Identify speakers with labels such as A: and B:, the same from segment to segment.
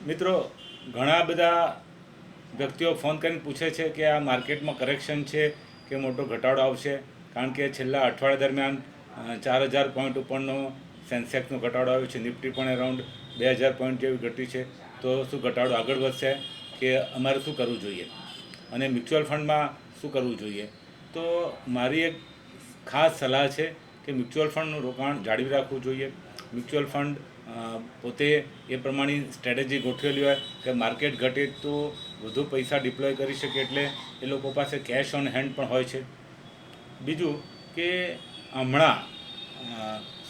A: મિત્રો, ઘણા બધા વ્યક્તિઓ ફોન કરીને પૂછે છે કે આ માર્કેટમાં કરેક્શન છે કે મોટો ઘટાડો આવશે, કારણ કે છેલ્લા અઠવાડિયા દરમિયાન 4000 પોઈન્ટ ઉપરનો સેન્સેક્સનો ઘટાડો આવ્યો છે. નિફ્ટી પણ અરાઉન્ડ 2000 પોઈન્ટ જેવી ઘટી છે. તો શું ઘટાડો આગળ વધશે કે અમારે શું કરવું જોઈએ અને મ્યુચ્યુઅલ ફંડમાં શું કરવું જોઈએ? તો મારી એક ખાસ સલાહ છે કે મ્યુચ્યુઅલ ફંડનું રોકાણ જાળવી રાખવું જોઈએ. મ્યુચ્યુઅલ ફંડ પોતે એ પ્રમાણે સ્ટ્રેટેજી ગોઠવેલી હોય કે માર્કેટ ઘટે તો વધુ પૈસા ડિપ્લોય કરી શકે, એટલે એ લોકો પાસે કેશ ઓન હેન્ડ પણ હોય છે. બીજું કે હમણાં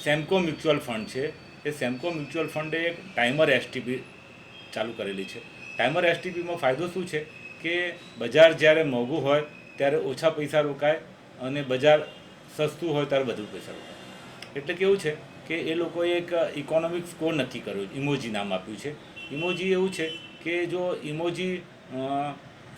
A: સેમકો મ્યુચ્યુઅલ ફંડ છે, એ સેમકો મ્યુચ્યુઅલ ફંડે એક ટાઈમર એસટીપી ચાલુ કરેલી છે. ટાઈમર એસટીપીમાં ફાયદો શું છે કે બજાર જ્યારે મોંઘું હોય ત્યારે ઓછા પૈસા રોકાય અને બજાર સસ્તું હોય ત્યારે વધુ પૈસા રોકાય. એટલે કેવું છે કે એ લોકોએ એક ઇકોનોમિક સ્કોર નક્કી કર્યો, ઇમોજી નામ આપ્યું છે. ઇમોજી એવું છે કે જો ઇમોજી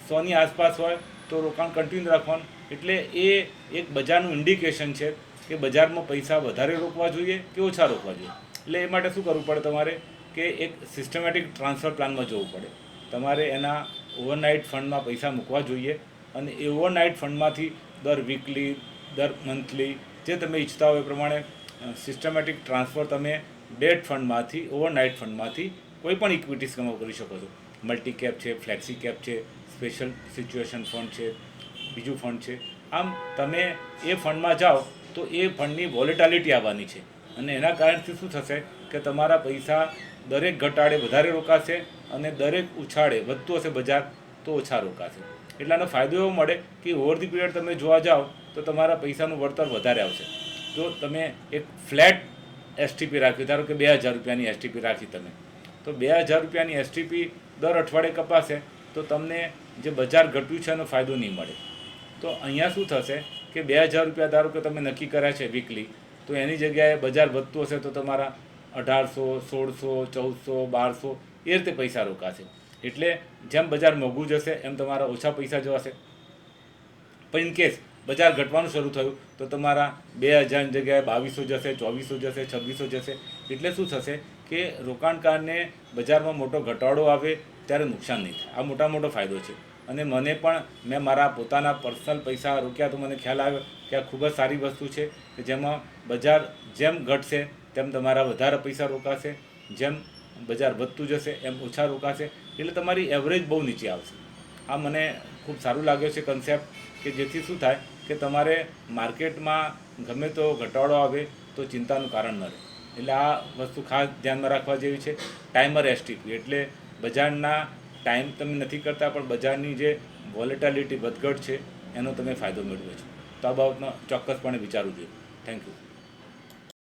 A: 100ની આસપાસ હોય તો રોકાણ કન્ટિન્યુ રાખવાનું. એટલે એ એક બજારનું ઇન્ડિકેશન છે કે બજારમાં પૈસા વધારે રોકવા જોઈએ કે ઓછા રોકવા જોઈએ. એટલે એ માટે શું કરવું પડે તમારે કે એક સિસ્ટમેટિક ટ્રાન્સફર પ્લાનમાં જવું પડે. તમારે એના ઓવરનાઇટ ફંડમાં પૈસા મૂકવા જોઈએ અને એ ઓવરનાઇટ ફંડમાંથી દર વીકલી, દર મંથલી જે તમે ઈચ્છતા હોય એ પ્રમાણે સિસ્ટમેટિક ટ્રાન્સફર તમે ડેટ ફંડમાંથી, ઓવરનાઇટ ફંડમાંથી કોઈ પણ ઇક્વિટીઝમાં કરી શકો છો. મલ્ટી કેપ છે, ફ્લેક્સી કેપ છે, સ્પેશિયલ સિચ્યુએશન ફંડ છે, બીજું ફંડ છે. આમ તમે એ ફંડમાં જાઓ તો એ ફંડની વોલેટાલિટી આવવાની છે અને એના કારણથી શું થશે કે તમારા પૈસા દરેક ઘટાડે વધારે રોકાશે અને દરેક ઉછાળે વધતું હશે બજાર તો ઓછા રોકાશે. એટલે આનો ફાયદો એવો મળે કે ઓવર ધી પીરિયડ તમે જોવા જાઓ તો તમારા પૈસાનું વળતર વધારે આવશે. જો તમે એક ફ્લેટ એસટીપી રાખી, ધારો કે 2000 રૂપિયાની એસટીપી રાખી તમે, તો 2000 રૂપિયાની એસટીપી દર અઠવાડિયે કપાશે તો તમને જે બજાર ઘટ્યું છે એનો ફાયદો નહીં મળે. તો અહીંયા શું થશે કે 2000 રૂપિયા ધારો કે તમે નક્કી કર્યા છે વીકલી, તો એની જગ્યાએ બજાર વધતું હશે તો તમારા 1800, 1600, 1400 એ રીતે પૈસા રોકાશે. એટલે જેમ બજાર મોંઘું જશે એમ તમારા ઓછા પૈસા જવાશે. પણ ઇન કેસ બજાર ઘટવાનું શરૂ થયું તો તમારા 2000ની જગ્યાએ 2200 જશે, 2400 જશે, 2600 જશે. એટલે શું થશે કે રોકાણકારને બજારમાં મોટો ઘટાડો આવે ત્યારે નુકસાન નહીં થાય. આ મોટો ફાયદો છે. અને મને પણ મેં મારા પોતાના પર્સનલ પૈસા રોક્યા તો મને ખ્યાલ આવ્યો કે આ ખૂબ જ સારી વસ્તુ છે કે જેમાં બજાર જેમ ઘટશે તેમ તમારા વધારે પૈસા રોકાશે, જેમ બજાર વધતું જશે એમ ઓછા રોકાશે. એટલે તમારી એવરેજ બહુ નીચે આવશે. આ મને ખૂબ સારું લાગ્યો છે કન્સેપ્ટ, કે જેથી શું થાય કે તમારે માર્કેટમાં ગમે તો ઘટાડો આવે તો ચિંતાનું કારણ ન રહે. એટલે આ વસ્તુ ખાસ ધ્યાનમાં રાખવા જેવી છે. ટાઈમર એસટીપી એટલે બજારના ટાઈમ તમે નથી કરતા પણ બજારની જે વોલેટાલિટી વધઘટ છે એનો તમે ફાયદો મેળવો છો. તો આ બાબતમાં ચોક્કસપણે વિચારવું જોઈએ. Thank you.